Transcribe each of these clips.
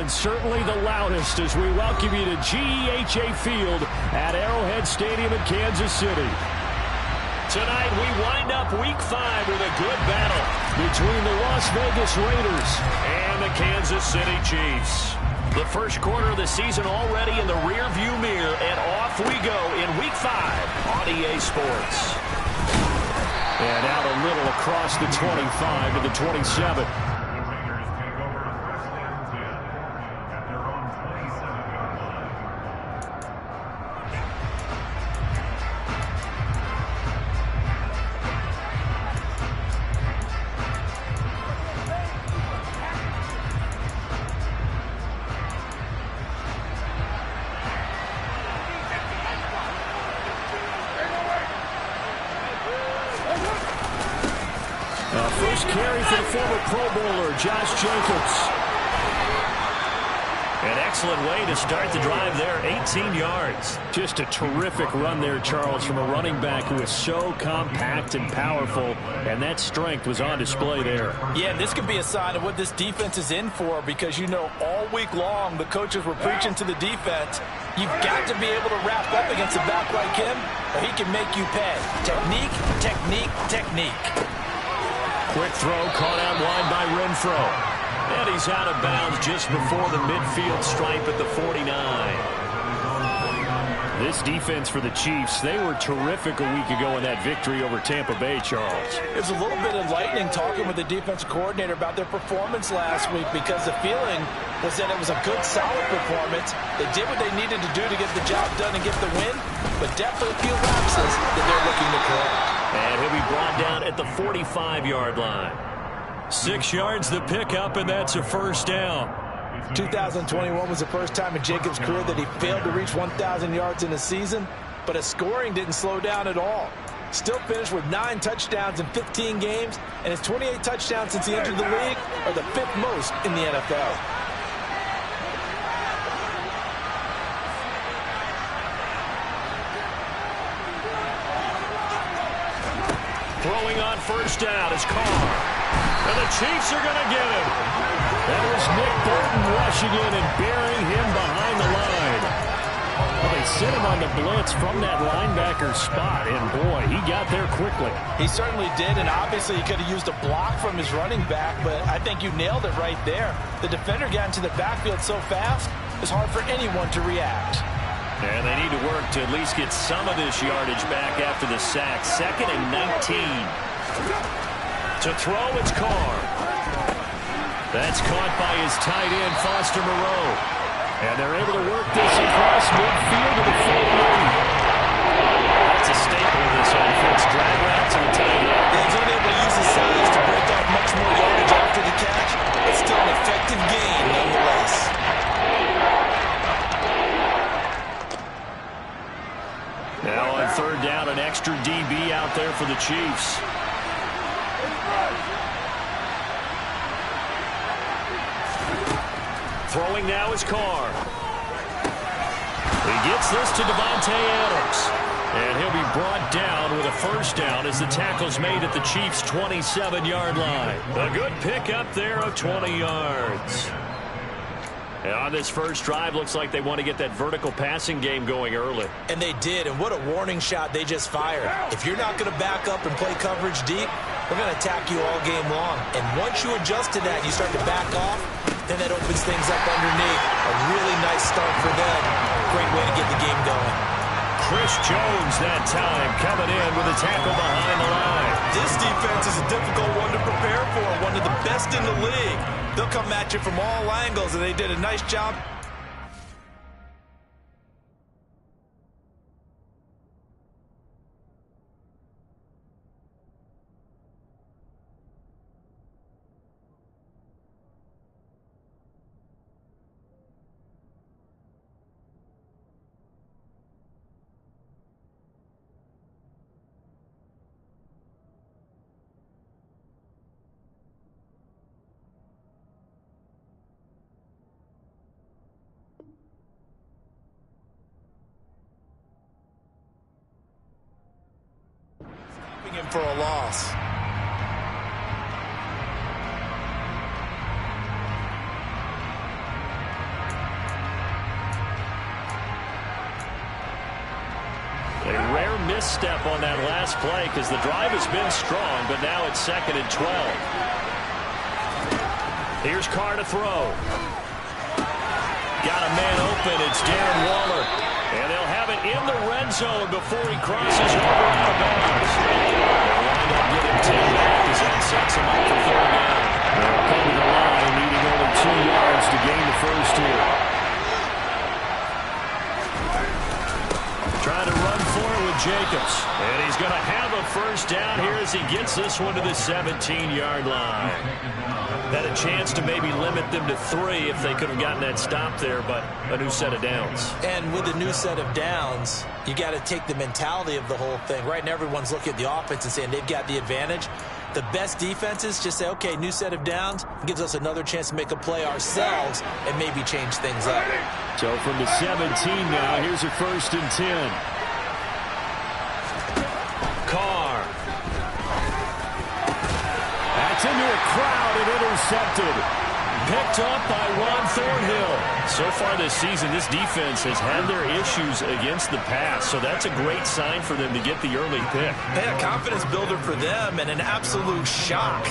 and certainly the loudest as we welcome you to GEHA Field at Arrowhead Stadium in Kansas City. Tonight we wind up Week 5 with a good battle between the Las Vegas Raiders and the Kansas City Chiefs. The first quarter of the season already in the rearview mirror, and off we go in Week 5 on EA Sports. And out a little across the 25 to the 27. First carry for the former Pro Bowler, Josh Jacobs. An excellent way to start the drive there, 18 yards. Just a terrific run there, Charles, from a running back who is so compact and powerful, and that strength was on display there. Yeah, this could be a sign of what this defense is in for, because, you know, all week long the coaches were preaching to the defense, you've got to be able to wrap up against a back like him, or he can make you pay. Technique, technique, technique. Quick throw caught out wide by Renfro. And he's out of bounds just before the midfield stripe at the 49. This defense for the Chiefs, they were terrific a week ago in that victory over Tampa Bay, Charles. It was a little bit enlightening talking with the defensive coordinator about their performance last week, because the feeling was that it was a good, solid performance. They did what they needed to do to get the job done and get the win, but definitely a few lapses that they're looking to correct. And he'll be brought down at the 45-yard line. 6 yards the pickup, and that's a first down. 2021 was the first time in Jacobs' career that he failed to reach 1,000 yards in a season, but his scoring didn't slow down at all. Still finished with 9 touchdowns in 15 games, and his 28 touchdowns since he entered the league are the 5th most in the NFL. Throwing on first down is Carr. And the Chiefs are going to get him. That was Nick Bolton rushing in and burying him behind the line. Well, they sent him on the blitz from that linebacker spot, and boy, he got there quickly. He certainly did, and obviously he could have used a block from his running back, but I think you nailed it right there. The defender got into the backfield so fast, it's hard for anyone to react. And they need to work to at least get some of this yardage back after the sack. 2nd and 19. To throw, it's Carr. That's caught by his tight end, Foster Moreau. And they're able to work this across midfield to the 48. That's a staple of this offense. Drag route to the tight end. He's unable to use his size to break off much more yardage after the catch. It's still an effective gain nonetheless. Now on third down, an extra DB out there for the Chiefs. Throwing now is Carr. He gets this to Devontae Adams. And he'll be brought down with a first down as the tackle's made at the Chiefs' 27-yard line. A good pickup there of 20 yards. And on this first drive, looks like they want to get that vertical passing game going early. And they did, and what a warning shot they just fired. If you're not going to back up and play coverage deep, we're going to attack you all game long. And once you adjust to that, you start to back off, then that opens things up underneath. A really nice start for them. Great way to get the game going. Chris Jones that time coming in with a tackle behind the line. This defense is a difficult one to prepare for, one of the best in the league. They'll come at you from all angles, and they did a nice job. Him for a loss. A rare misstep on that last play because the drive has been strong, but now it's 2nd and 12. Here's Carr to throw. Got a man open. It's Darren Waller. And they'll have it in the red zone before he crosses over out of bounds. They'll wind up getting 10 back as that sets him up for 3rd down. They'll come to the line, needing only 2 yards to gain the first here. Trying to run for it with Jacobs. And he's going to have a first down here as he gets this one to the 17-yard line. Had a chance to maybe limit them to 3 if they could have gotten that stop there, but a new set of downs. And with a new set of downs, you got to take the mentality of the whole thing. Right now, everyone's looking at the offense and saying they've got the advantage. The best defenses just say, okay, new set of downs, gives us another chance to make a play ourselves and maybe change things up. So from the 17 now, here's a 1st and 10. Carr. That's into a crowd and intercepted. Picked up by Juan Thornhill. So far this season, this defense has had their issues against the pass, so that's a great sign for them to get the early pick. Yeah, a confidence builder for them and an absolute shock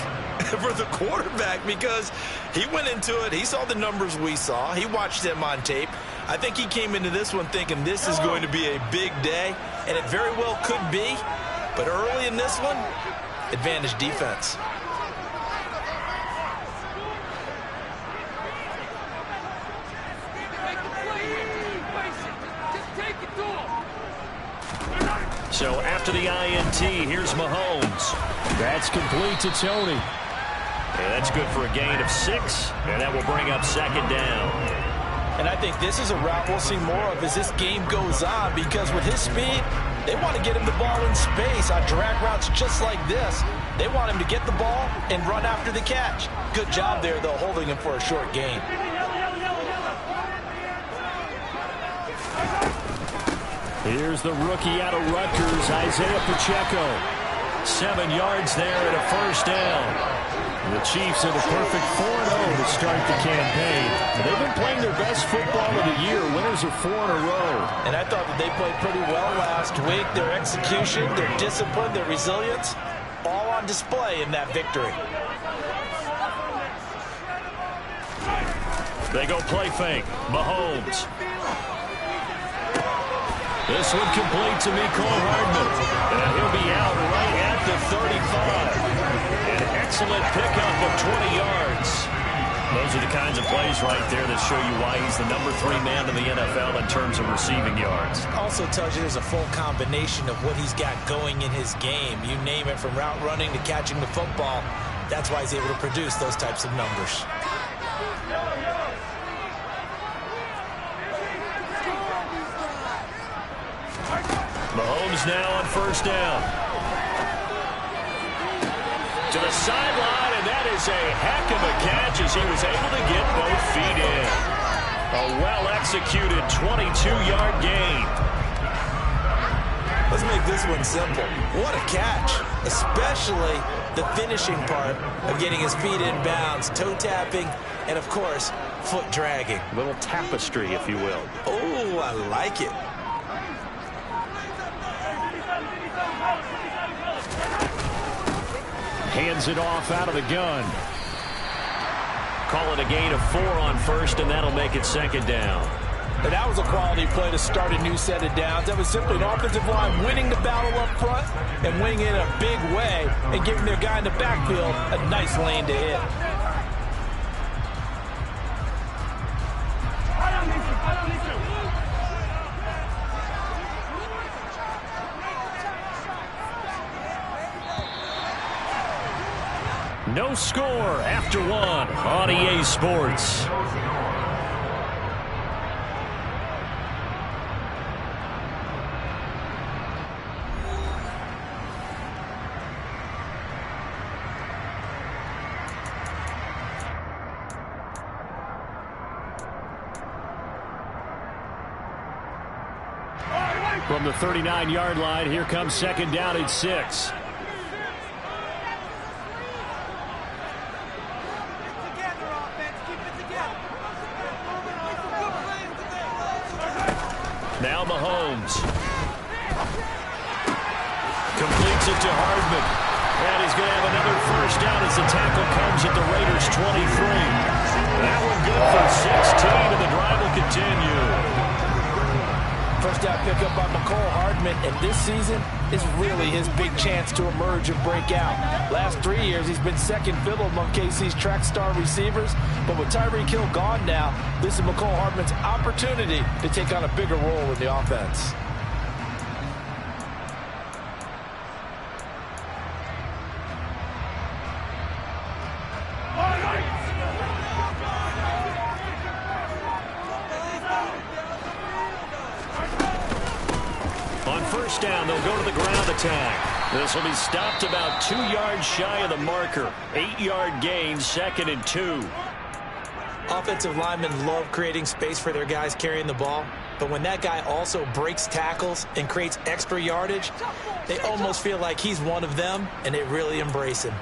for the quarterback because he went into it. He saw the numbers we saw. He watched them on tape. I think he came into this one thinking this is going to be a big day, and it very well could be. But early in this one, advantage defense. So after the INT, here's Mahomes. That's complete to Tony. And that's good for a gain of 6, and that will bring up 2nd down. And I think this is a route we'll see more of as this game goes on because with his speed, they want to get him the ball in space on drag routes just like this. They want him to get the ball and run after the catch. Good job there, though, holding him for a short gain. Here's the rookie out of Rutgers, Isaiah Pacheco. 7 yards there and a 1st down. The Chiefs are the perfect 4-0 to start the campaign. They've been playing their best football of the year. Winners are 4 in a row. And I thought that they played pretty well last week. Their execution, their discipline, their resilience, all on display in that victory. They go play fake. Mahomes. This one complete to Mecole Hardman. And he'll be out right at the 35. An excellent pickup of 20 yards. Those are the kinds of plays right there that show you why he's the number 3 man in the NFL in terms of receiving yards. Also tells you there's a full combination of what he's got going in his game. You name it, from route running to catching the football. That's why he's able to produce those types of numbers. Mahomes now on 1st down. To the sideline, and that is a heck of a catch as he was able to get both feet in. A well-executed 22-yard gain. Let's make this one simple. What a catch, especially the finishing part of getting his feet in bounds, toe tapping, and, of course, foot dragging. A little tapestry, if you will. Oh, I like it. Hands it off out of the gun. Call it a gain of 4 on 1st, and that'll make it 2nd down. And that was a quality play to start a new set of downs. That was simply an offensive line winning the battle up front and winning it in a big way and giving their guy in the backfield a nice lane to hit. No score after 1 on EA Sports. From the 39-yard line, here comes 2nd down and 6. Now Mahomes. Gets it to Hardman. And he's going to have another first down as the tackle comes at the Raiders' 23. That one good for 16, and the drive will continue. First down pickup by Mecole Hardman, and this season is really his big chance to emerge and break out. Last 3 years, he's been second fiddle among KC's track star receivers, but with Tyreek Hill gone now, this is Mecole Hardman's opportunity to take on a bigger role in the offense. Down, they'll go to the ground attack. This will be stopped about 2 yards shy of the marker. 8-yard gain, 2nd and 2. Offensive linemen love creating space for their guys carrying the ball, but when that guy also breaks tackles and creates extra yardage, they almost feel like he's one of them, and they really embrace him.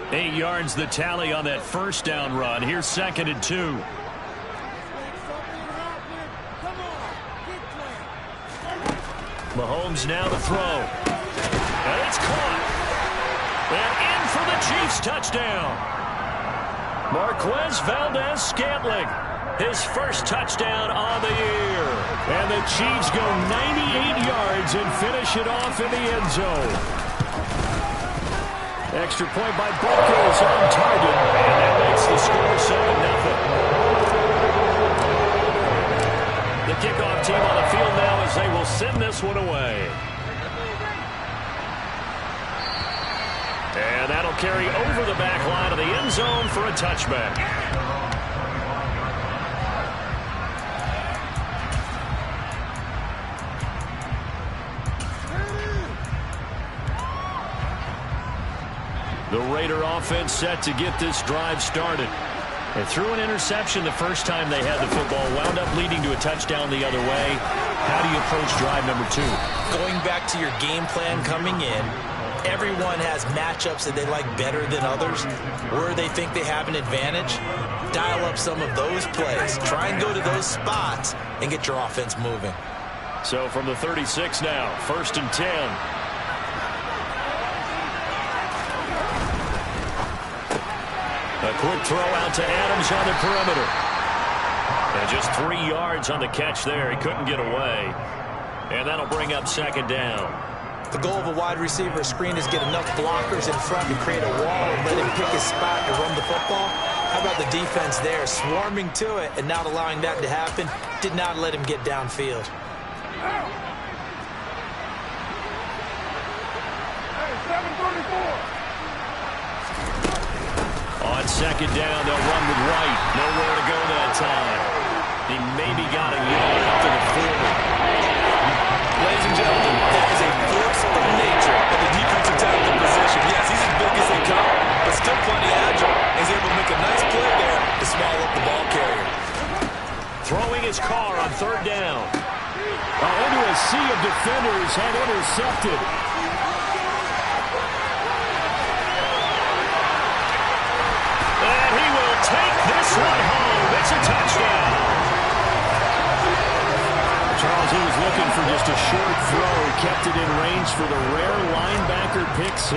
8 yards the tally on that first down run. Here's 2nd and 2. Mahomes now to throw. And it's caught. And in for the Chiefs touchdown. Marquez Valdes-Scantling. His first touchdown on the year. And the Chiefs go 98 yards and finish it off in the end zone. Extra point by Butker is on target, and that makes the score 7-0. The kickoff team on the field now as they will send this one away. And that'll carry over the back line of the end zone for a touchback. The Raider offense set to get this drive started. They threw an interception the first time they had the football, wound up leading to a touchdown the other way. How do you approach drive number 2? Going back to your game plan coming in, everyone has matchups that they like better than others. Where they think they have an advantage, dial up some of those plays. Try and go to those spots and get your offense moving. So from the 36 now, 1st and 10. A quick throw out to Adams on the perimeter. And just 3 yards on the catch there. He couldn't get away. And that'll bring up 2nd down. The goal of a wide receiver screen is get enough blockers in front to create a wall and let him pick his spot to run the football. How about the defense there, swarming to it and not allowing that to happen? Did not let him get downfield. On 2nd down, they'll run with White. Nowhere to go that time. He maybe got a yard up to the 40. Ladies and gentlemen, that is a force of nature of the defensive tackle position. Yes, he's as big as they come, but still plenty agile. He's able to make a nice play there to swallow up the ball carrier. Throwing his car on 3rd down. Into a sea of defenders had intercepted. And he will take this one home. It's a touchdown. Charles, he was looking for just a short throw. He kept it in range for the rare linebacker pick 6.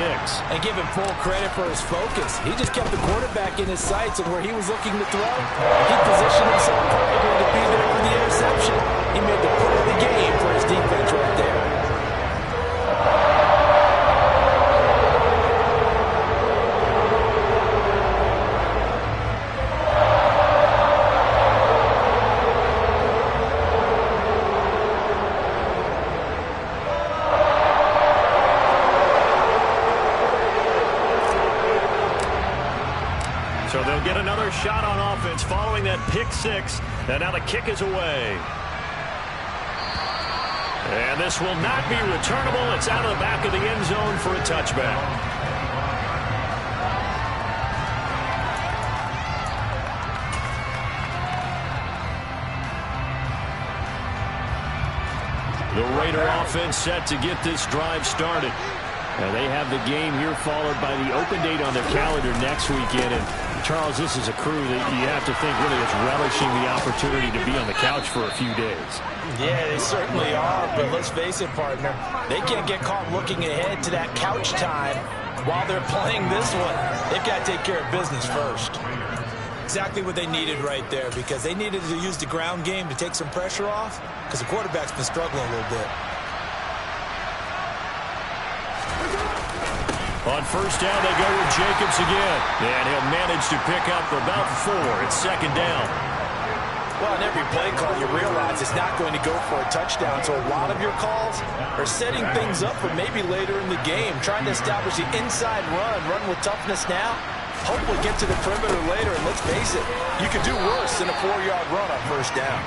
And give him full credit for his focus. He just kept the quarterback in his sights, and where he was looking to throw, he positioned himself perfectly to be there for the interception. He made the play of the game for his defense right there. So they'll get another shot on offense following that pick 6. And now the kick is away. And this will not be returnable. It's out of the back of the end zone for a touchback. The Raider offense set to get this drive started. And they have the game here followed by the open date on their calendar next weekend. And Charles, this is a crew that you have to think really is relishing the opportunity to be on the couch for a few days. Yeah, they certainly are, but let's face it, partner. They can't get caught looking ahead to that couch time while they're playing this one. They've got to take care of business first. Exactly what they needed right there, because they needed to use the ground game to take some pressure off, because the quarterback's been struggling a little bit. On first down, they go with Jacobs again. And he'll manage to pick up about 4. It's second down. Well, in every play call, you realize it's not going to go for a touchdown. So a lot of your calls are setting things up for maybe later in the game, trying to establish the inside run with toughness now. Hopefully get to the perimeter later, and let's face it, you could do worse than a 4-yard run on first down.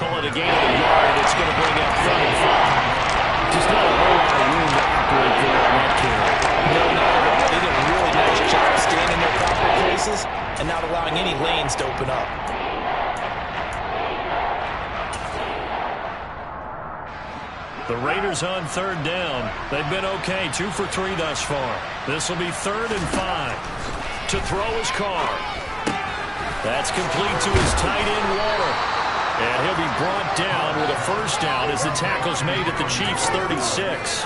Call it a gain of a yard. It's going to bring up 3rd and 5. Just not a whole lot of room to operate there on that carry. No, not at all. They did a really nice job staying in their proper places and not allowing any lanes to open up. The Raiders on 3rd down. They've been okay, 2 for 3 thus far. This will be 3rd and 5. To throw his Carr. That's complete to his tight end, Waller. And he'll be brought down with a first down as the tackle's made at the Chiefs' 36.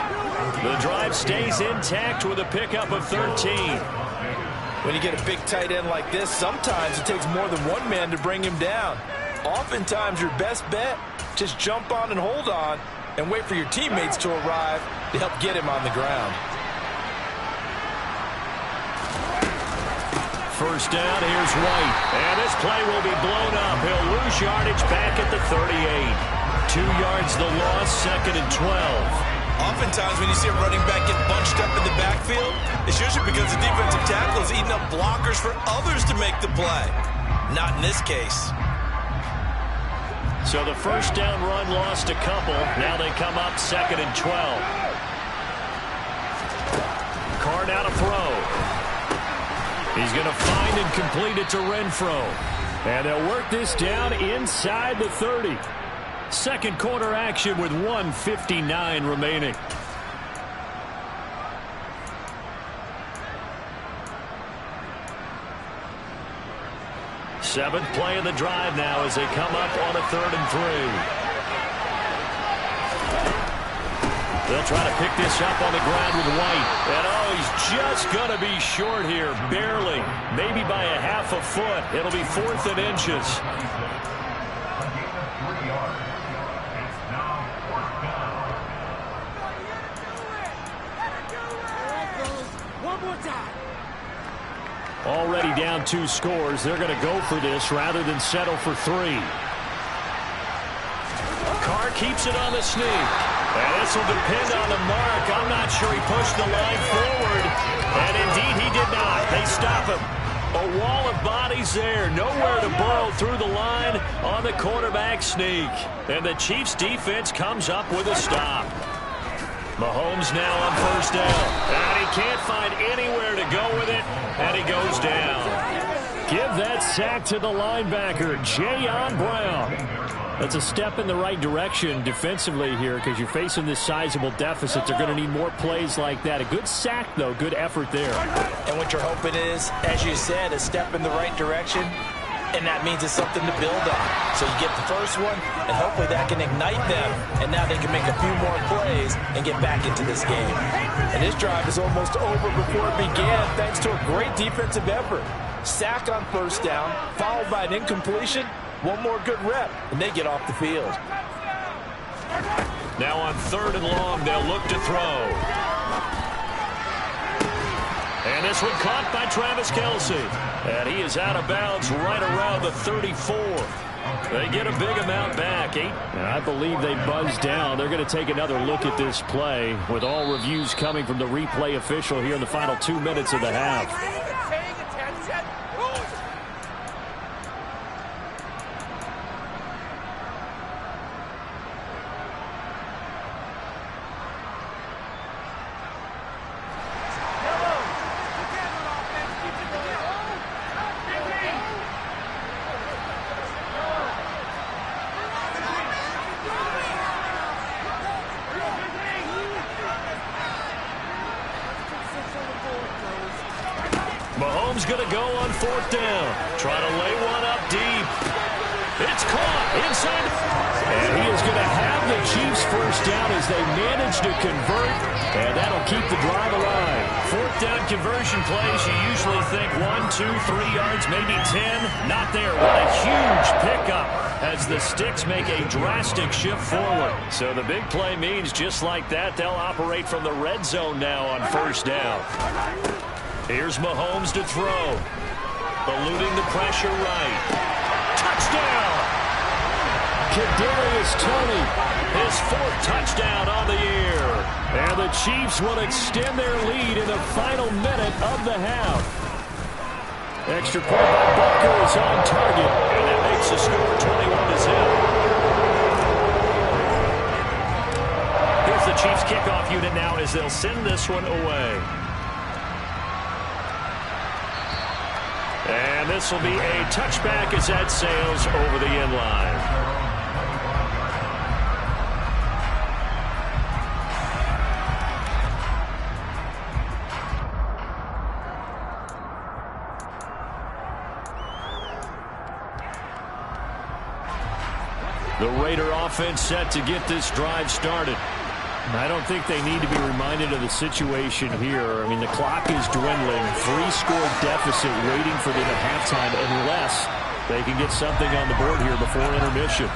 The drive stays intact with a pickup of 13. When you get a big tight end like this, sometimes it takes more than one man to bring him down. Oftentimes, your best bet, just jump on and hold on and wait for your teammates to arrive to help get him on the ground. First down, here's White. And this play will be blown up. He'll lose yardage back at the 38. 2 yards the loss, 2nd and 12. Oftentimes when you see a running back get bunched up in the backfield, it's usually because the defensive tackle is eating up blockers for others to make the play. Not in this case. So the first down run lost a couple. Now they come up 2nd and 12. Carr now to throw. He's going to find and complete it to Renfro. And they'll work this down inside the 30. Second quarter action with 1:59 remaining. Seventh play of the drive now as they come up on a 3rd and 3. They'll try to pick this up on the ground with White. And oh, he's just going to be short here, barely. Maybe by a half a foot. It'll be 4th and inches. Already down 2 scores. They're going to go for this rather than settle for 3. Carr keeps it on the sneak. And this will depend on the mark. I'm not sure he pushed the line forward. And indeed, he did not. They stop him. A wall of bodies there. Nowhere to burrow through the line on the quarterback sneak. And the Chiefs defense comes up with a stop. Mahomes now on first down. And he can't find anywhere to go with it. And he goes down. Give that sack to the linebacker, Jayon Brown. That's a step in the right direction defensively here because you're facing this sizable deficit. They're going to need more plays like that. A good sack, though. Good effort there. And what you're hoping is, as you said, a step in the right direction, and that means it's something to build on. So you get the first one, and hopefully that can ignite them, and now they can make a few more plays and get back into this game. And this drive is almost over before it began thanks to a great defensive effort. Sack on first down, followed by an incompletion. One more good rep, and they get off the field. Now on 3rd and long, they'll look to throw. And this one caught by Travis Kelce. And he is out of bounds right around the 34. They get a big amount back. And I believe they buzzed down. They're going to take another look at this play with all reviews coming from the replay official here in the final 2 minutes of the half. Mahomes going to go on 4th down. Try to lay one up deep. It's caught inside. And he is going to have the Chiefs first down as they manage to convert. And that'll keep the drive alive. 4th down conversion plays, you usually think 1, 2, 3 yards, maybe 10. Not there. What a huge pickup as the Sticks make a drastic shift forward. So the big play means just like that, they'll operate from the red zone now on 1st down. Here's Mahomes to throw. Eluding the pressure right. Touchdown! Kadarius Toney, his 4th touchdown on the year. And the Chiefs will extend their lead in the final minute of the half. Extra point by Butker is on target, and that makes the score 21-0. Here's the Chiefs kickoff unit now as they'll send this one away. And this will be a touchback as that sails over the end line. The Raider offense set to get this drive started. I don't think they need to be reminded of the situation here. I mean, the clock is dwindling. 3-score deficit waiting for them at halftime unless they can get something on the board here before intermission.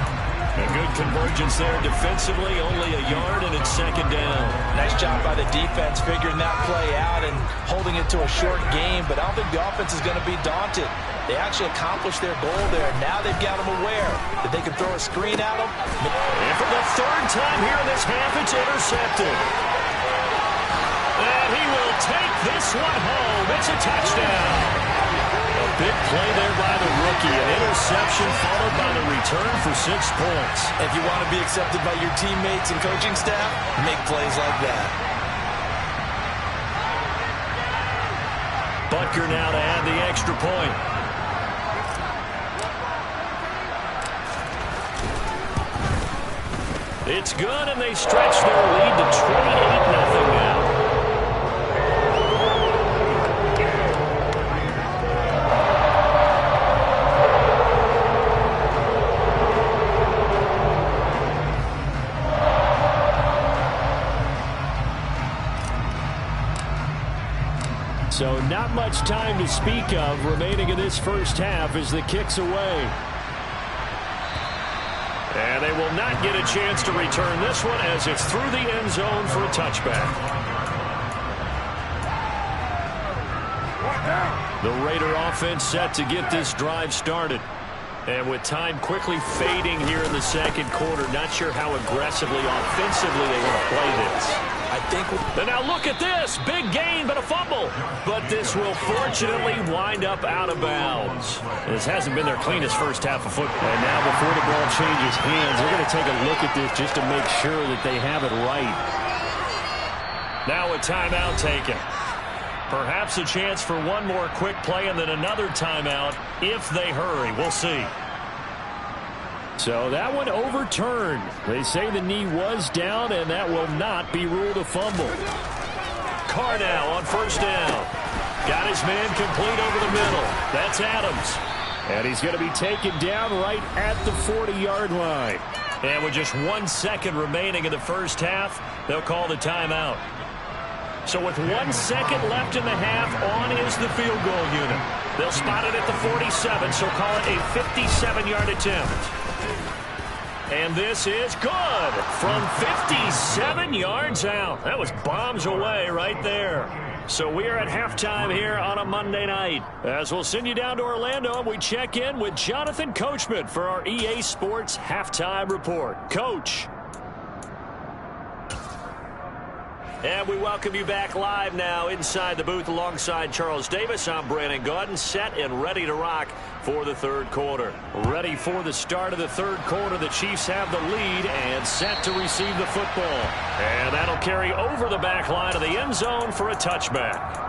A good convergence there defensively, only a yard, and it's 2nd down. Nice job by the defense figuring that play out and holding it to a short game, but I don't think the offense is going to be daunted. They actually accomplished their goal there. Now they've got them aware that they can throw a screen at them. And for the 3rd time here in this half, it's intercepted. And he will take this one home. It's a touchdown. A big play there by the rookie. An interception followed by the return for 6 points. If you want to be accepted by your teammates and coaching staff, make plays like that. Butker now to add the extra point. It's good, and they stretch their lead to 28-0 now. So not much time to speak of remaining in this first half as the kick's away. And they will not get a chance to return this one as it's through the end zone for a touchback. The Raider offense set to get this drive started. And with time quickly fading here in the 2nd quarter, not sure how aggressively, offensively they want to play this. I think. And now look at this. Big gain, but a fumble. But this will fortunately wind up out of bounds. This hasn't been their cleanest first half of football. And now before the ball changes hands, they're going to take a look at this just to make sure that they have it right. Now a timeout taken. Perhaps a chance for one more quick play and then another timeout if they hurry. We'll see. So that one overturned. They say the knee was down, and that will not be ruled a fumble. Carr now on 1st down. Got his man complete over the middle. That's Adams. And he's going to be taken down right at the 40-yard line. And with just 1 second remaining in the first half, they'll call the timeout. So with 1 second left in the half, on is the field goal unit. They'll spot it at the 47, so call it a 57-yard attempt. And this is good from 57 yards out. That was bombs away right there. So we are at halftime here on a Monday night. As we'll send you down to Orlando, we check in with Jonathan Coachman for our EA Sports Halftime Report. Coach. And we welcome you back live now inside the booth alongside Charles Davis. I'm Brandon Gaudin, set and ready to rock for the 3rd quarter. Ready for the start of the 3rd quarter. The Chiefs have the lead and set to receive the football. And that'll carry over the back line of the end zone for a touchback.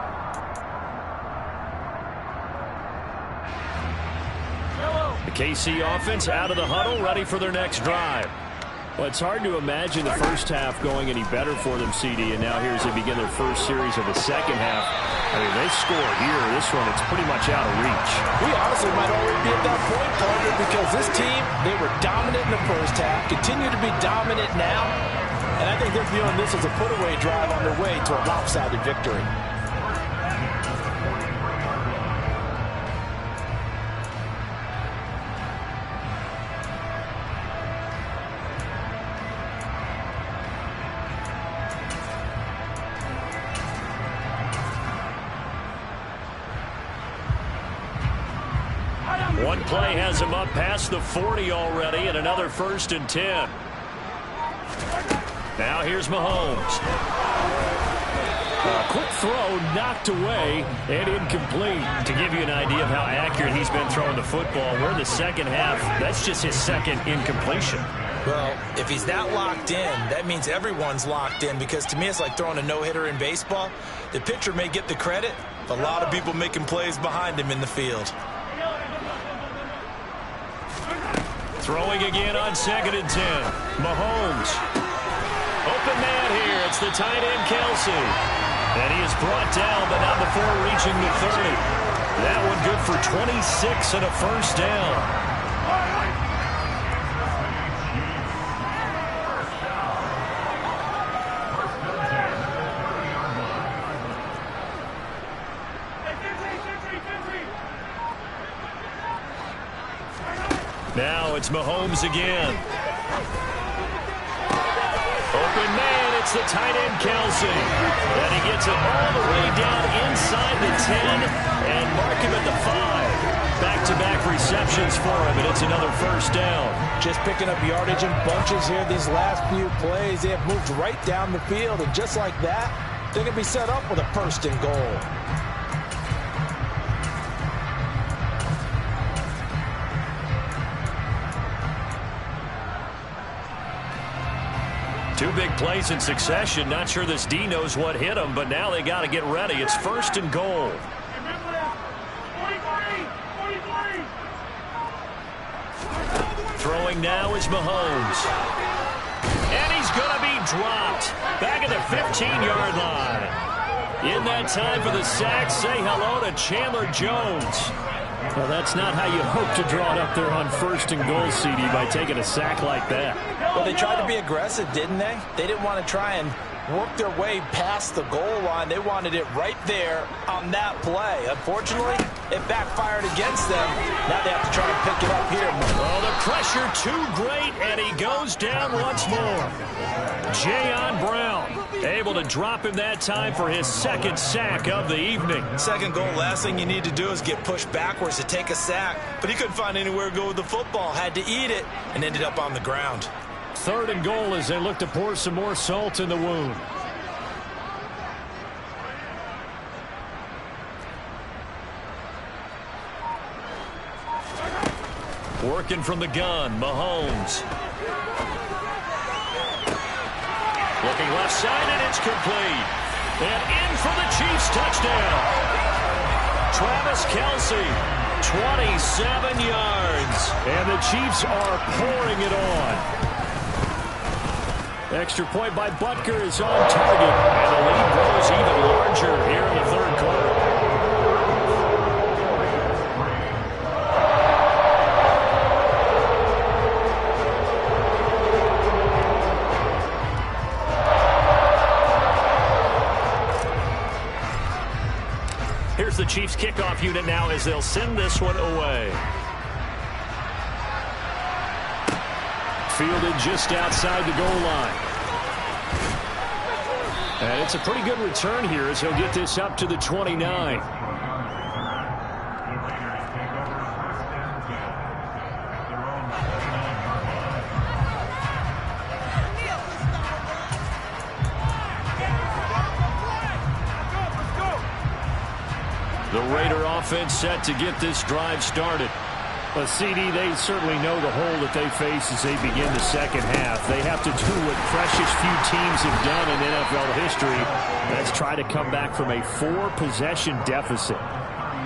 The KC offense out of the huddle, ready for their next drive. Well, it's hard to imagine the first half going any better for them, CD, and now here as they begin their first series of the second half. I mean, they score here. This one, it's pretty much out of reach. We honestly might already be at that point, partner, because this team, they were dominant in the first half, continue to be dominant now, and I think they're viewing this as a put-away drive on their way to a lopsided victory. One play has him up past the 40 already, and another 1st and 10. Now here's Mahomes. A quick throw knocked away and incomplete. To give you an idea of how accurate he's been throwing the football, we're in the second half. That's just his second incompletion. Well, if he's that locked in, that means everyone's locked in, because to me it's like throwing a no-hitter in baseball. The pitcher may get the credit, but a lot of people making plays behind him in the field. Throwing again on 2nd and 10. Mahomes. Open man here. It's the tight end, Kelce. And he is brought down, but not before reaching the 30. That one good for 26 and a 1st down. Now it's Mahomes again. Open man, it's the tight end, Kelce. And he gets it all the way down inside the 10 and mark him at the 5. Back-to-back receptions for him, and it's another 1st down. Just picking up yardage in bunches here these last few plays. They have moved right down the field, and just like that, they're going to be set up with a 1st and goal. Two big plays in succession. Not sure this D knows what hit him, but now they got to get ready. It's 1st and goal. Throwing now is Mahomes. And he's going to be dropped. Back at the 15-yard line. In that time for the sack, say hello to Chandler Jones. Well, that's not how you hope to draw it up there on 1st and goal, CD, by taking a sack like that. Well, they tried to be aggressive, didn't they? They didn't want to try and work their way past the goal line. They wanted it right there on that play. Unfortunately, it backfired against them. Now they have to try to pick it up here. Oh, the pressure too great, and he goes down once more. Jayon Brown able to drop him that time for his 2nd sack of the evening. 2nd goal, last thing you need to do is get pushed backwards to take a sack. But he couldn't find anywhere to go with the football. Had to eat it and ended up on the ground. 3rd and goal as they look to pour some more salt in the wound. Working from the gun, Mahomes. Looking left side, and it's complete. And in for the Chiefs touchdown. Travis Kelce, 27 yards. And the Chiefs are pouring it on. Extra point by Butker is on target. And the lead grows even larger here in the 3rd quarter. Here's the Chiefs kickoff unit now as they'll send this one away. Fielded just outside the goal line. And it's a pretty good return here as he'll get this up to the 29. The Raider offense set to get this drive started. Well, CD, they certainly know the hole that they face as they begin the second half. They have to do what precious few teams have done in NFL history. That's try to come back from a 4-possession deficit.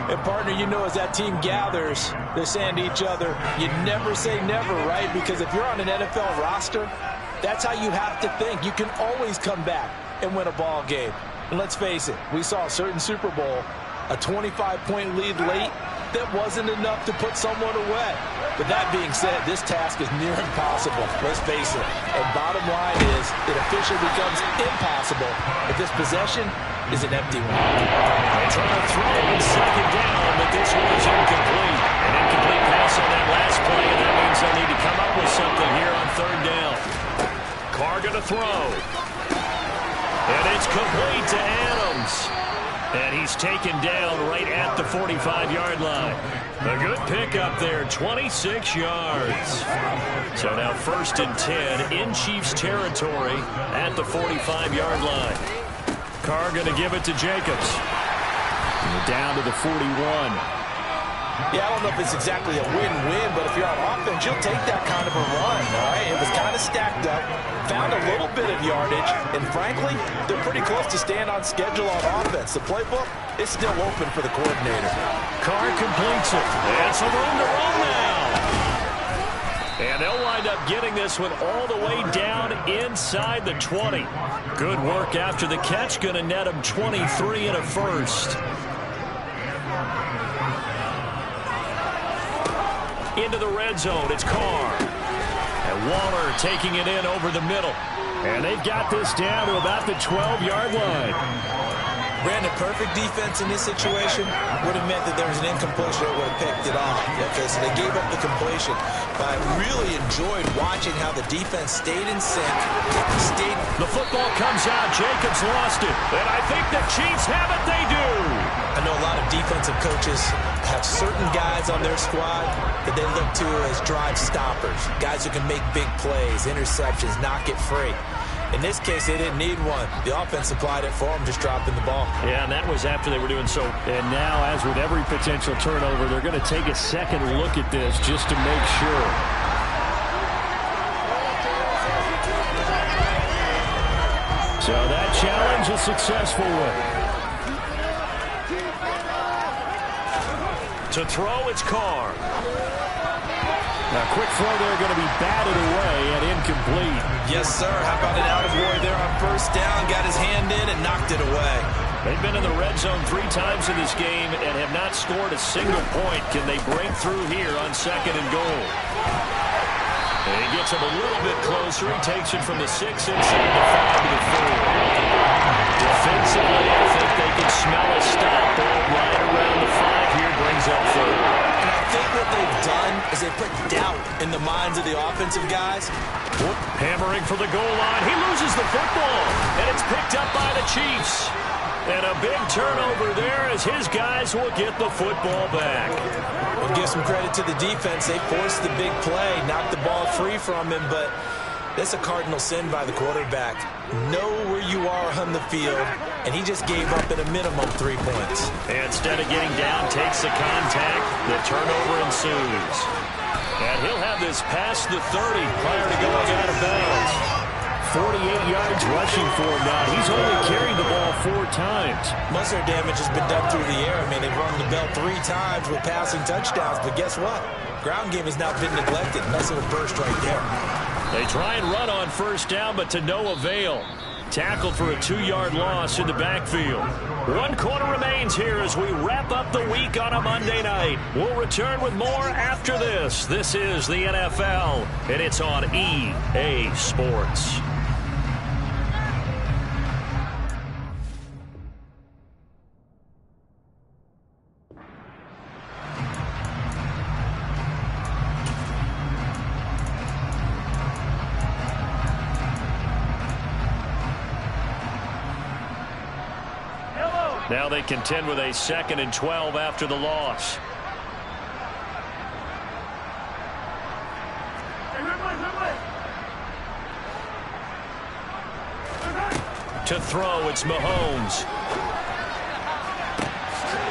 And, partner, you know, as that team gathers, they're saying to each other, you never say never, right? Because if you're on an NFL roster, That's how you have to think. You can always come back and win a ball game. And let's face it, we saw a certain Super Bowl, a 25-point lead late, that wasn't enough to put someone away. But that being said, this task is near impossible, let's face it. And bottom line is, it officially becomes impossible if this possession is an empty one. They try to throw on second down, but this one is incomplete. An incomplete pass on that last play, and that means they'll need to come up with something here on third down. Carr gonna throw. And it's complete to Adams. And he's taken down right at the 45-yard line. A good pickup there, 26 yards. So now 1st and 10 in Chiefs territory at the 45-yard line. Carr going to give it to Jacobs. Down to the 41. Yeah, I don't know if it's exactly a win-win, but if you're on offense, you'll take that kind of a run, all right? It was kind of stacked up, found a little bit of yardage, and frankly, they're pretty close to staying on schedule on offense. The playbook is still open for the coordinator. Carr completes it. And some room to run now. And they'll wind up getting this one all the way down inside the 20. Good work after the catch. Going to net him 23 and a first. Into the red zone, it's Carr. And Waller taking it in over the middle. And they've got this down to about the 12-yard line. Brandon, perfect defense in this situation would have meant that there was an incompletion that would have picked it off. Okay, so they gave up the completion. But I really enjoyed watching how the defense stayed in sync. The football comes out. Jacobs lost it. And I think the Chiefs have it. They do. I know a lot of defensive coaches have certain guys on their squad that they look to as drive stoppers. Guys who can make big plays, interceptions, knock it free. In this case, they didn't need one. The offense supplied it for them, just dropping the ball. Yeah, and that was after they were doing so. And now, as with every potential turnover, they're going to take a second look at this just to make sure. So that challenge, a successful one. To throw, it's Carr. Now, quick throw there, going to be batted away and incomplete. Yes, sir. How about an out-of-boy there on first down? Got his hand in and knocked it away. They've been in the red zone 3 times in this game and have not scored a single point. Can they break through here on 2nd and goal? And he gets him a little bit closer. He takes it from the 6 inside the 5 to the 4. Defensively, I think they can smell a stop ball right around the 5 here. Brings up 3rd. I think what they've done is they put doubt in the minds of the offensive guys. Hammering for the goal line. He loses the football, and it's picked up by the Chiefs. And a big turnover there as his guys will get the football back. We'll give some credit to the defense. They forced the big play, knocked the ball free from him, but that's a cardinal sin by the quarterback. Know where you are on the field, and he just gave up at a minimum 3 points. And instead of getting down, takes the contact. The turnover ensues. And he'll have this past the 30 prior to going out of bounds. 48 yards rushing for him now. He's only carried the ball 4 times. Most of their damage has been done through the air. I mean, they've rung the bell 3 times with passing touchdowns, but guess what? Ground game has now been neglected. That's a burst right there. They try and run on first down, but to no avail. Tackled for a 2-yard loss in the backfield. 1 quarter remains here as we wrap up the week on a Monday night. We'll return with more after this. This is the NFL, and it's on EA Sports. Now they contend with a 2nd and 12 after the loss. To throw, it's Mahomes.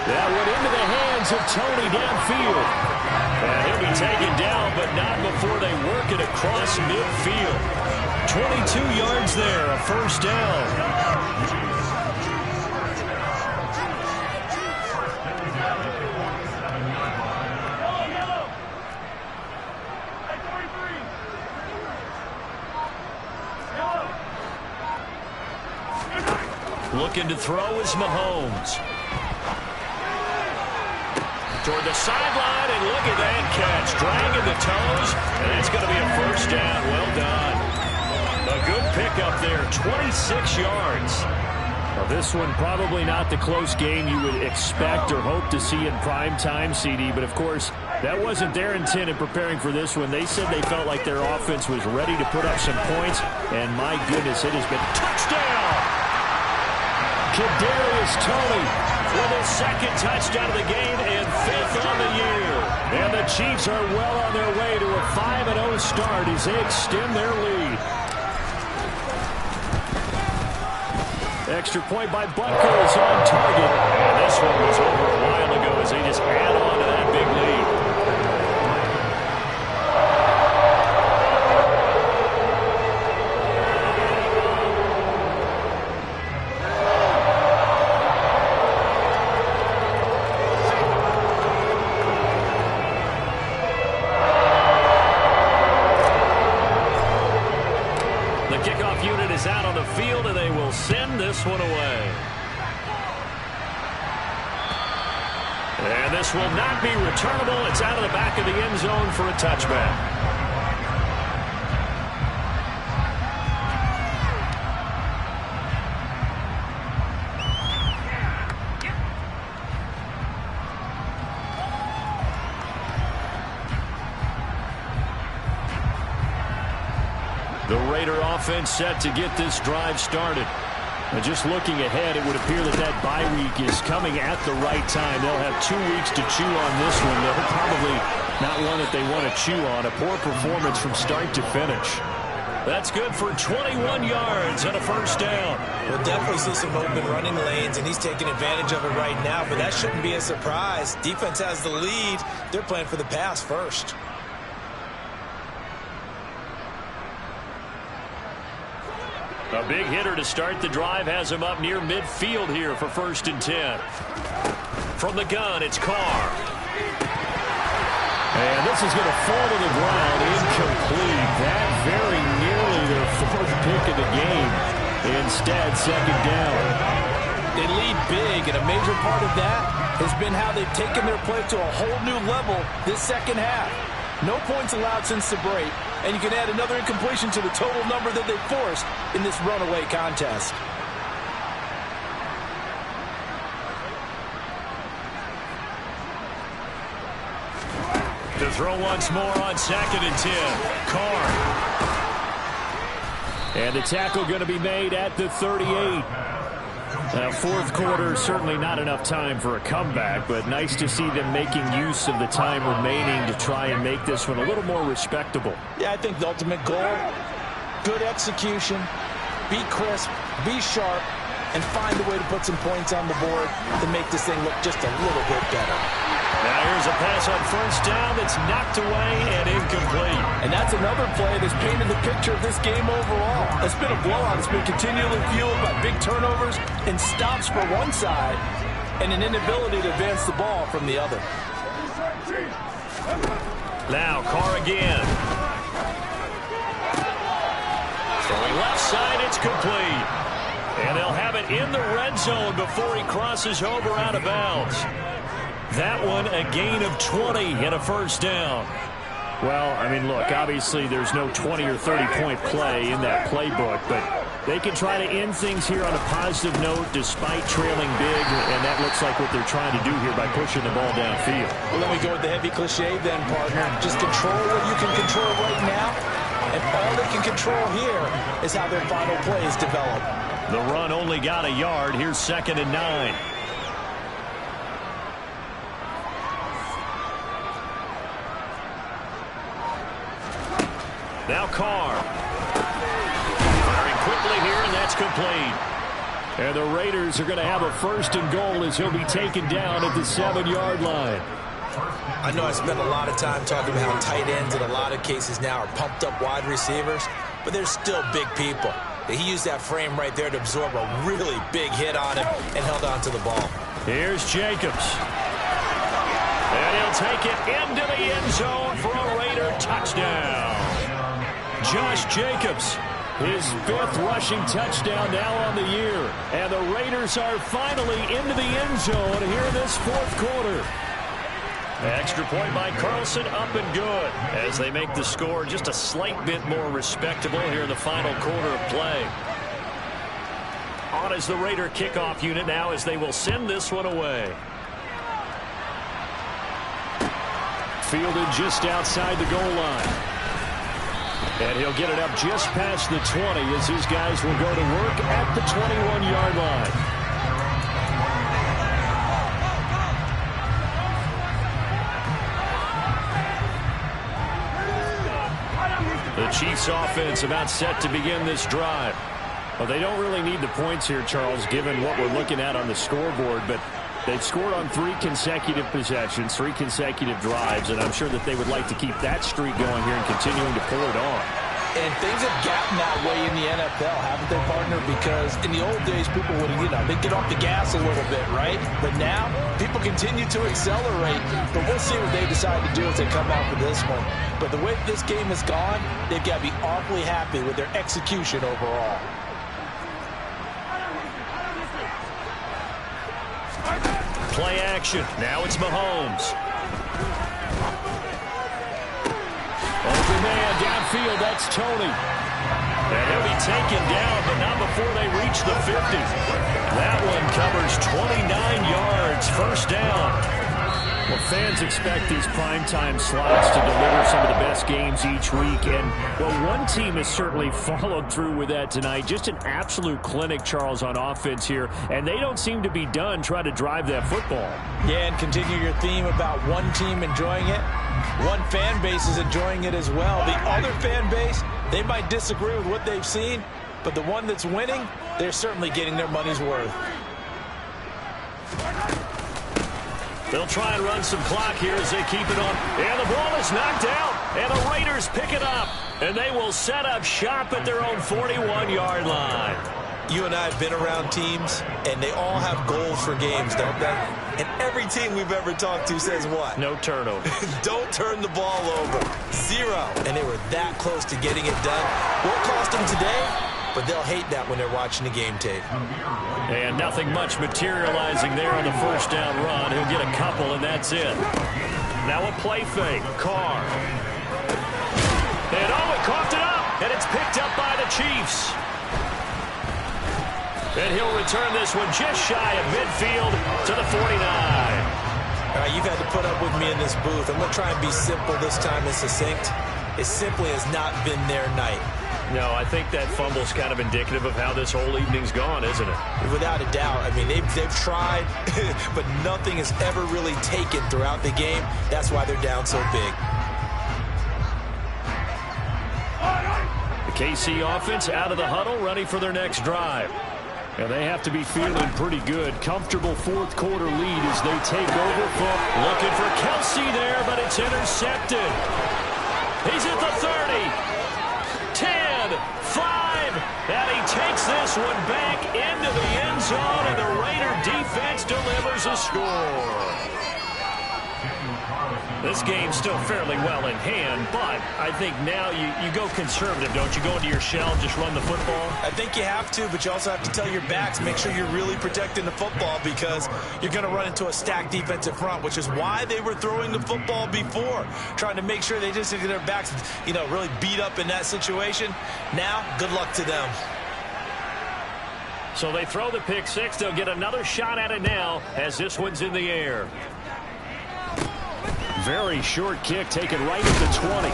That went into the hands of Tony downfield. And he'll be taken down, but not before they work it across midfield. 22 yards there, a first down. Looking to throw is Mahomes. Toward the sideline, and look at that catch. Dragging the toes, and it's going to be a first down. Well done. A good pickup there, 26 yards. Well, this one probably not the close game you would expect or hope to see in prime time, CD. But, of course, that wasn't their intent in preparing for this one. They said they felt like their offense was ready to put up some points. And, my goodness, it has been touchdown. Kadarius Toney with his second touchdown of the game and 5th on the year. And the Chiefs are well on their way to a 5-0 start as they extend their lead. Extra point by Butker is on target. And this one was over a while ago as they just add on to that big lead. Out on the field, and they will send this one away. And this will not be returnable. It's out of the back of the end zone for a touchback. The Raider offense set to get this drive started. And just looking ahead, it would appear that that bye week is coming at the right time. They'll have 2 weeks to chew on this one. They'll probably not one that they want to chew on. A poor performance from start to finish. That's good for 21 yards and a first down. We'll definitely see some open running lanes, and he's taking advantage of it right now, but that shouldn't be a surprise. Defense has the lead. They're playing for the pass first. A big hitter to start the drive has him up near midfield here for 1st and 10. From the gun, it's Carr. And this is going to fall to the ground, incomplete. That very nearly their 4th pick of the game. Instead, 2nd down. They lead big, and a major part of that has been how they've taken their play to a whole new level this second half. No points allowed since the break, and you can add another incompletion to the total number that they forced in this runaway contest. To throw once more on 2nd and 10. Carr. And the tackle going to be made at the 38. Now, 4th quarter, certainly not enough time for a comeback, but nice to see them making use of the time remaining to try and make this one a little more respectable. Yeah, I think the ultimate goal, good execution, be crisp, be sharp, and find a way to put some points on the board to make this thing look just a little bit better. Now here's a pass on 1st down that's knocked away and incomplete. And that's another play that's painted the picture of this game overall. It's been a blowout. It's been continually fueled by big turnovers and stops for one side and an inability to advance the ball from the other. Now Carr again. Throwing left side, it's complete. And they'll have it in the red zone before he crosses over out of bounds. That one, a gain of 20 and a first down. Well, I mean, look, obviously there's no 20 or 30-point play in that playbook, but they can try to end things here on a positive note despite trailing big, and that looks like what they're trying to do here by pushing the ball downfield. Well, let me go with the heavy cliche then, partner. Just control what you can control right now, and all they can control here is how their final plays develop. The run only got a yard. Here's 2nd and 9. Now Carr. Firing quickly here, and that's complete. And the Raiders are going to have a 1st and goal as he'll be taken down at the 7-yard line. I know I spent a lot of time talking about how tight ends in a lot of cases now are pumped up wide receivers, but they're still big people. He used that frame right there to absorb a really big hit on him and held on to the ball. Here's Jacobs. And he'll take it into the end zone for a Raider touchdown. Josh Jacobs, his 5th rushing touchdown now on the year. And the Raiders Raiders are finally into the end zone here in this fourth quarter. Extra point by Carlson, up and good, as they make the score just a slight bit more respectable here in the final quarter of play. On is the Raider kickoff unit now as they will send this one away. Fielded just outside the goal line. And he'll get it up just past the 20 as his guys will go to work at the 21-yard line. The Chiefs offense about set to begin this drive. Well, they don't really need the points here, Charles, given what we're looking at on the scoreboard, but they've scored on 3 consecutive possessions, 3 consecutive drives, and I'm sure that they would like to keep that streak going here and continuing to pull it on. And things have gotten that way in the NFL, haven't they, partner? Because in the old days, people would, they'd get off the gas a little bit, right? But now, people continue to accelerate. But we'll see what they decide to do as they come out for this one. But the way this game has gone, they've got to be awfully happy with their execution overall. Play action. Now it's Mahomes. Open man downfield. That's Tony. And he'll be taken down, but not before they reach the 50. That one covers 29 yards. First down. Well, fans expect these primetime slots to deliver some of the best games each week. And, well, one team has certainly followed through with that tonight. Just an absolute clinic, Charles, on offense here. And they don't seem to be done trying to drive that football. Yeah, and continue your theme about one team enjoying it. One fan base is enjoying it as well. The other fan base, they might disagree with what they've seen, but the one that's winning, they're certainly getting their money's worth. They'll try and run some clock here as they keep it on. And the ball is knocked out. And the Raiders pick it up. And they will set up shop at their own 41-yard line. You and I have been around teams, and they all have goals for games, don't they? And every team we've ever talked to says what? No turnover. Don't turn the ball over. 0. And they were that close to getting it done. Won't cost them today, but they'll hate that when they're watching the game tape. And nothing much materializing there on the first down run. He'll get a couple, and that's it. Now a play fake. Carr. And it coughed it up, and it's picked up by the Chiefs. And he'll return this one just shy of midfield to the 49. All right, you've had to put up with me in this booth. I'm going to try and be simple this time and succinct. It simply has not been their night. No, I think that fumble's kind of indicative of how this whole evening's gone, isn't it? Without a doubt. I mean, they've tried, but nothing has ever really taken throughout the game. That's why they're down so big. The KC offense out of the huddle, ready for their next drive. And they have to be feeling pretty good. Comfortable fourth quarter lead as they take over. Looking for Kelsey there, but it's intercepted. He's at the 30. 10, 5, and he takes this one back into the end zone, and the Raider defense delivers a score. This game's still fairly well in hand, but I think now you go conservative, don't you? Go into your shell, just run the football? I think you have to, but you also have to tell your backs, make sure you're really protecting the football because you're going to run into a stacked defensive front, which is why they were throwing the football before, trying to make sure they just get their backs, really beat up in that situation. Now, good luck to them. So they throw the pick six. They'll get another shot at it now as this one's in the air. Very short kick taken right at the 20.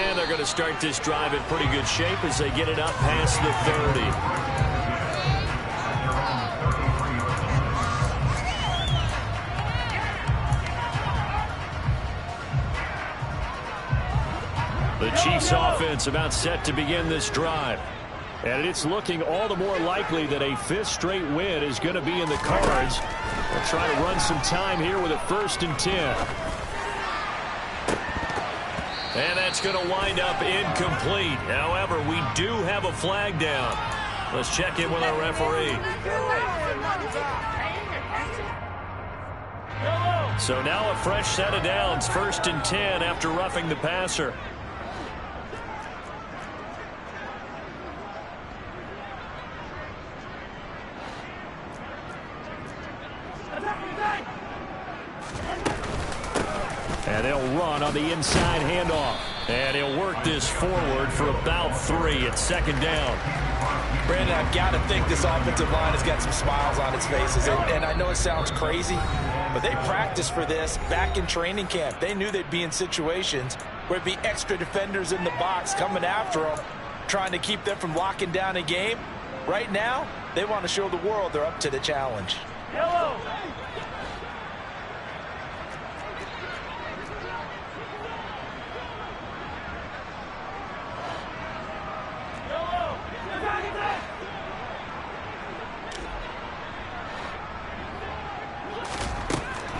And they're going to start this drive in pretty good shape as they get it up past the 30. The Chiefs offense about set to begin this drive. And it's looking all the more likely that a 5th straight win is going to be in the cards. They'll try to run some time here with a 1st and 10. And that's going to wind up incomplete. However, we do have a flag down. Let's check in with our referee. So now a fresh set of downs. 1st and 10 after roughing the passer. And they'll run on the inside handoff. And he'll work this forward for about 3. It's second down. Brandon, I've got to think this offensive line has got some smiles on its faces. And I know it sounds crazy, but they practiced for this back in training camp. They knew they'd be in situations where there'd be extra defenders in the box coming after them, trying to keep them from locking down a game. Right now, they want to show the world they're up to the challenge. Yellow.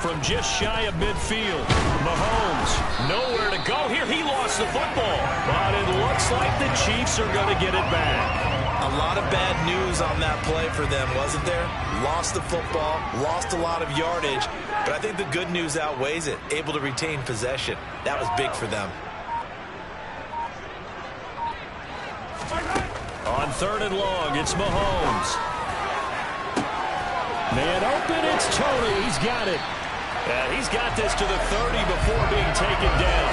From just shy of midfield, Mahomes, nowhere to go here. He lost the football, but it looks like the Chiefs are going to get it back. A lot of bad news on that play for them, wasn't there? Lost the football, lost a lot of yardage, but I think the good news outweighs it. Able to retain possession. That was big for them. On 3rd and long, it's Mahomes. Man open, it's Tony. He's got it. He's got this to the 30 before being taken down.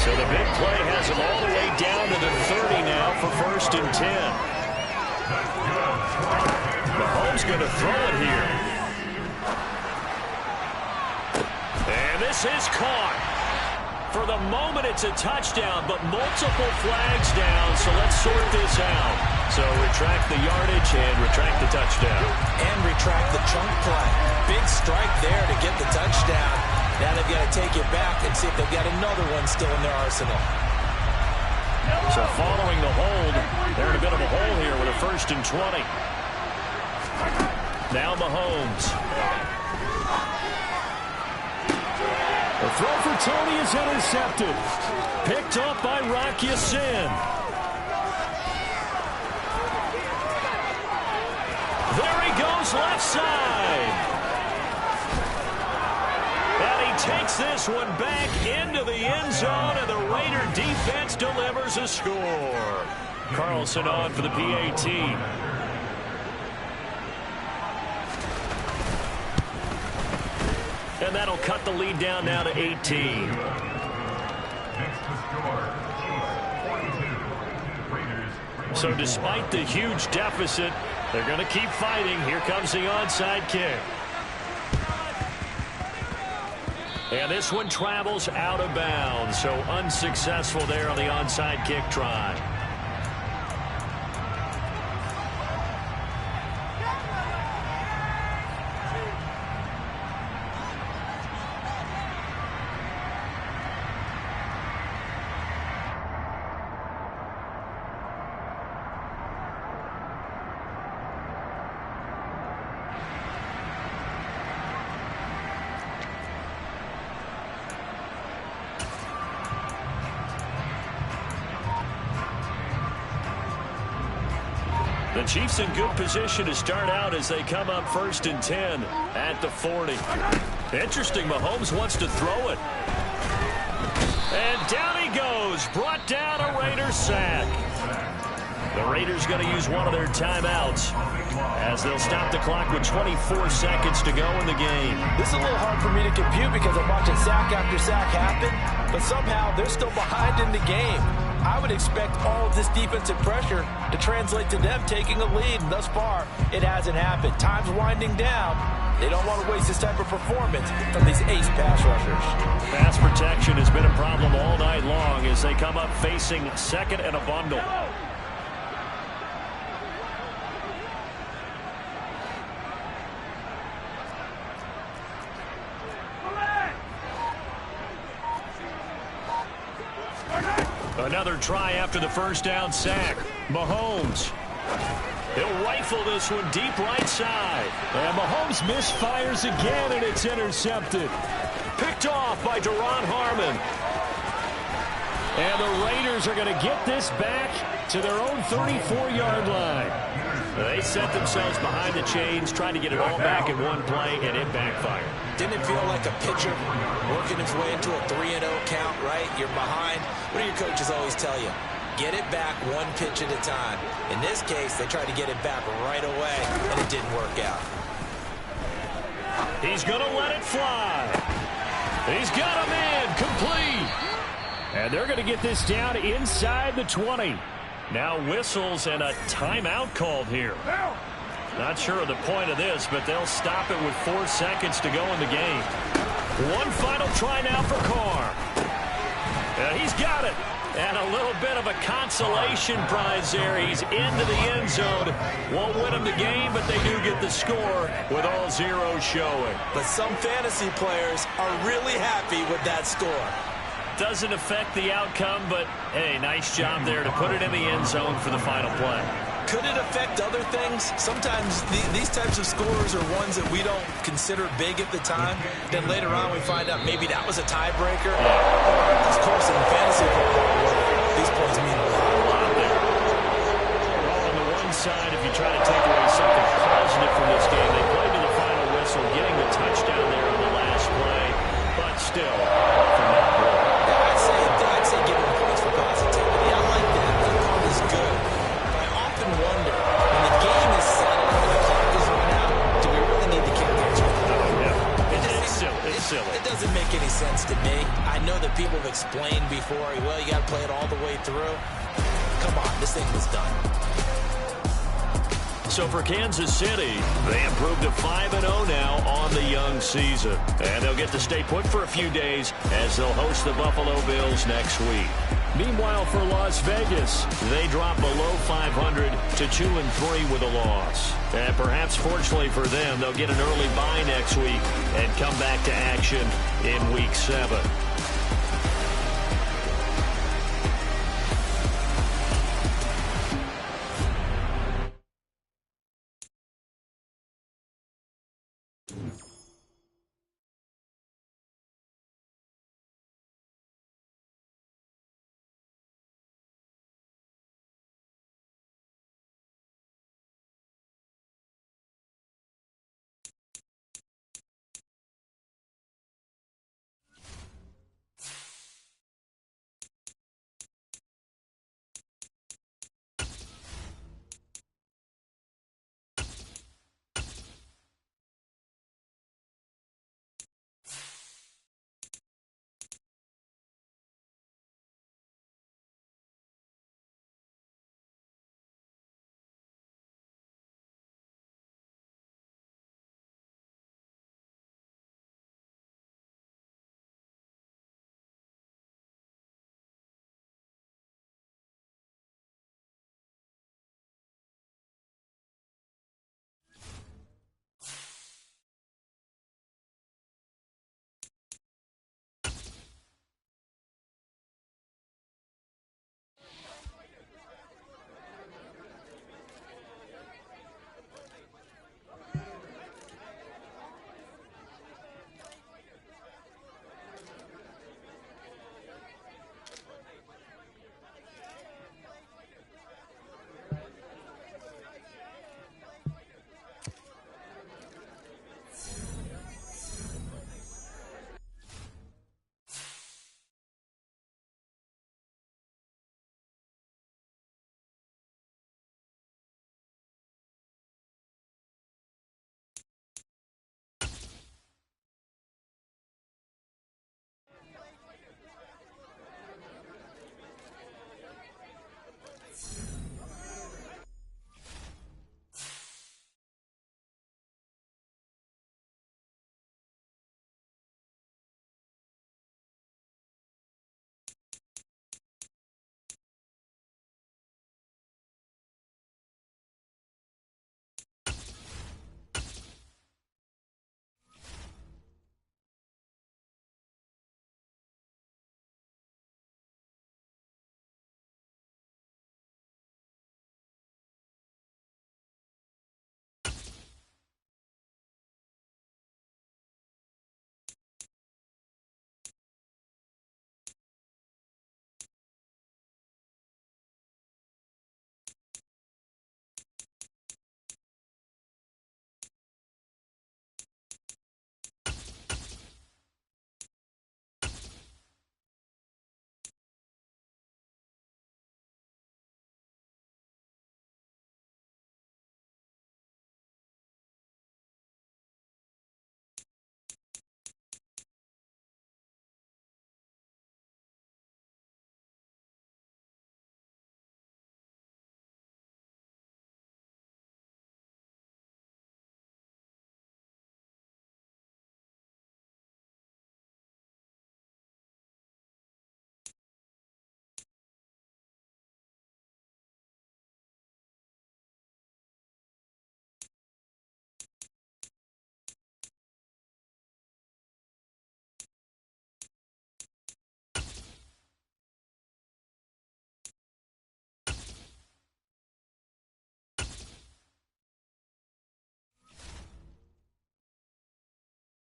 So the big play has him all the way down to the 30 now for 1st and 10. Mahomes going to throw it here. And this is caught. For the moment, it's a touchdown, but multiple flags down, so let's sort this out. So retract the yardage and retract the touchdown. And retract the chunk play. Big strike there to get the touchdown. Now they've got to take it back and see if they've got another one still in their arsenal. So following the hold, they're in a bit of a hole here with a 1st and 20. Now Mahomes. The throw for Tony is intercepted. Picked up by Rock Ya-Sin. There he goes left side. And he takes this one back into the end zone, and the Raider defense delivers a score. Carlson on for the PAT. And that'll cut the lead down now to 18. So despite the huge deficit, they're going to keep fighting. Here comes the onside kick. And this one travels out of bounds, so unsuccessful there on the onside kick try. The Chiefs in good position to start out as they come up 1st and 10 at the 40. Interesting, Mahomes wants to throw it. And down he goes, brought down a Raiders sack. The Raiders going to use one of their timeouts as they'll stop the clock with 24 seconds to go in the game. This is a little hard for me to compute because I'm watching sack after sack happen, but somehow they're still behind in the game. I would expect all of this defensive pressure to translate to them taking a lead, and thus far, it hasn't happened. Time's winding down. They don't want to waste this type of performance from these ace pass rushers. Pass protection has been a problem all night long as they come up facing 2nd and a bundle. Another try after the 1st down sack. Mahomes. He'll rifle this one deep right side. And Mahomes misfires again, and it's intercepted. Picked off by Duron Harmon. And the Raiders are going to get this back to their own 34-yard line. They set themselves behind the chains, trying to get it all back in one play, and it backfired. Didn't it feel like a pitcher working his way into a 3-0 count, right? You're behind. What do your coaches always tell you? Get it back one pitch at a time. In this case, they tried to get it back right away, and it didn't work out. He's going to let it fly. He's got him in. Complete. And they're going to get this down inside the 20. Now whistles and a timeout called here. Not sure of the point of this, but they'll stop it with 4 seconds to go in the game. One final try now for Carr. He's got it. And a little bit of a consolation prize there. He's into the end zone. Won't win them the game, but they do get the score with all zeros showing. But some fantasy players are really happy with that score. Doesn't affect the outcome, but, hey, nice job there to put it in the end zone for the final play. Could it affect other things? Sometimes these types of scores are ones that we don't consider big at the time. Then later on we find out maybe that was a tiebreaker. Of course, in fantasy football, these points mean a lot there. Well, on the one side, if you try to take away something positive from this game, they played to the final whistle, getting the touchdown there on the last play. But still, from that point. I'd say give them points for positivity. I like that. That part is good. Wonder, when the game is set and the clock is run out, do we really need to care much? It's silly. It doesn't make any sense to me. I know that people have explained before, well, you got to play it all the way through. Come on, this thing was done. So for Kansas City, they improved to 5-0 now on the young season. And they'll get to stay put for a few days as they'll host the Buffalo Bills next week. Meanwhile, for Las Vegas, they drop below 500 to 2-3 with a loss. And perhaps fortunately for them, they'll get an early bye next week and come back to action in Week 7.